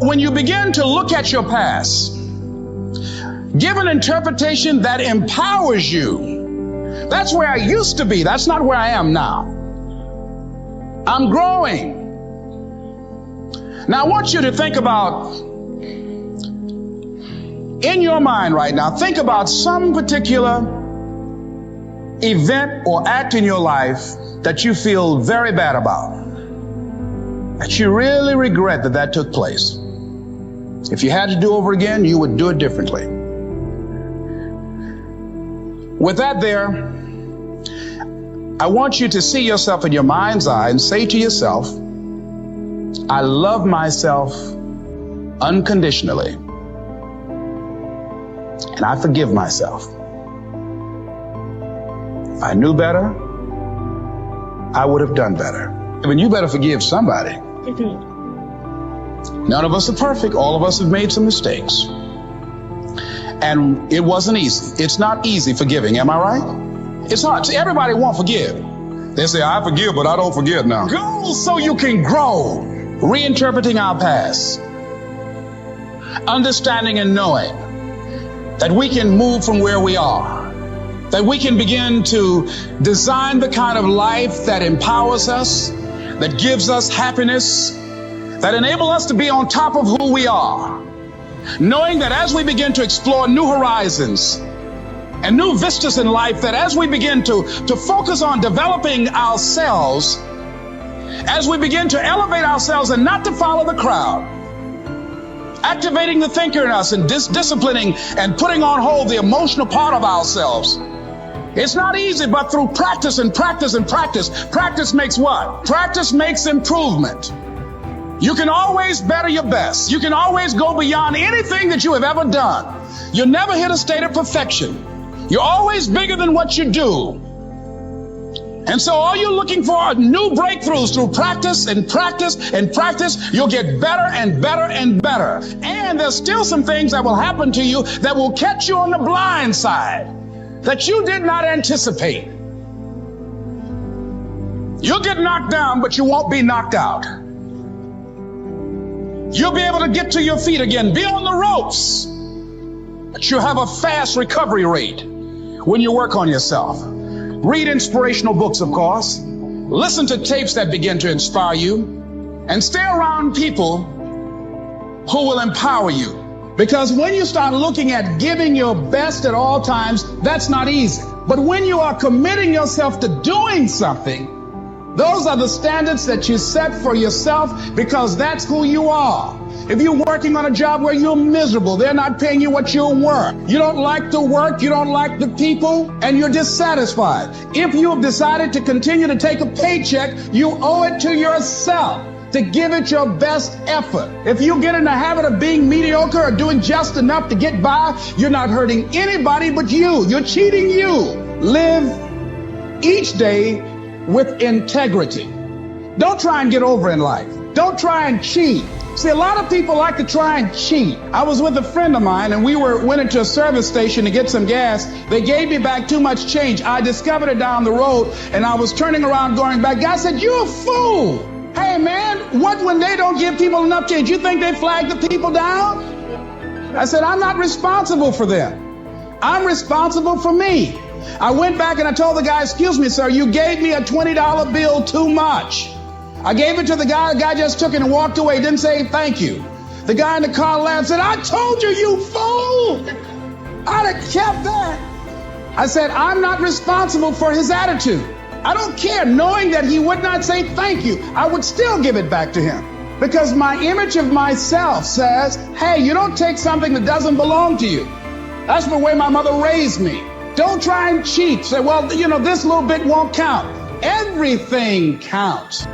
when you begin to look at your past, give an interpretation that empowers you. That's where I used to be. That's not where I am now. I'm growing. Now I want you to think about, in your mind right now, think about some particular event or act in your life that you feel very bad about, that you really regret that took place. If you had to do over again, you would do it differently. With that there, I want you to see yourself in your mind's eye and say to yourself, I love myself unconditionally, and I forgive myself. If I knew better, I would have done better. I mean, you better forgive somebody. None of us are perfect. All of us have made some mistakes. And it wasn't easy. It's not easy forgiving, am I right? It's hard. See, everybody won't forgive. They say, I forgive, but I don't forget now. Go so you can grow. Reinterpreting our past. Understanding and knowing that we can move from where we are. That we can begin to design the kind of life that empowers us, that gives us happiness, that enable us to be on top of who we are. Knowing that as we begin to explore new horizons and new vistas in life, that as we begin to focus on developing ourselves, as we begin to elevate ourselves and not to follow the crowd, activating the thinker in us and disciplining and putting on hold the emotional part of ourselves. It's not easy, but through practice and practice and practice. Practice makes what? Practice makes improvement. You can always better your best. You can always go beyond anything that you have ever done. You'll never hit a state of perfection. You're always bigger than what you do. And so all you're looking for are new breakthroughs through practice and practice and practice. You'll get better and better and better. And there's still some things that will happen to you that will catch you on the blind side that you did not anticipate. You'll get knocked down, but you won't be knocked out. You'll be able to get to your feet again, be on the ropes, but you'll have a fast recovery rate when you work on yourself. Read inspirational books, of course. Listen to tapes that begin to inspire you, and stay around people who will empower you. Because when you start looking at giving your best at all times, that's not easy. But when you are committing yourself to doing something, those are the standards that you set for yourself, because that's who you are. If you're working on a job where you're miserable, they're not paying you what you're worth. You don't like the work, you don't like the people, and you're dissatisfied. If you have decided to continue to take a paycheck, you owe it to yourself to give it your best effort. If you get in the habit of being mediocre or doing just enough to get by, you're not hurting anybody but you. You're cheating you. Live each day with integrity. Don't try and get over in life. Don't try and cheat. See, a lot of people like to try and cheat. I was with a friend of mine, and we went into a service station to get some gas. They gave me back too much change. I discovered it down the road, and I was turning around going back. Guy said, "You're a fool." Hey, man, what when they don't give people enough change? You think they flag the people down? I said, I'm not responsible for them. I'm responsible for me. I went back and I told the guy, excuse me, sir, you gave me a $20 bill too much. I gave it to the guy just took it and walked away, didn't say thank you. The guy in the car laughed and said, I told you, you fool. I'd have kept that. I said, I'm not responsible for his attitude. I don't care, knowing that he would not say thank you. I would still give it back to him, because my image of myself says, hey, you don't take something that doesn't belong to you. That's the way my mother raised me. Don't try and cheat. Say, well, this little bit won't count. Everything counts.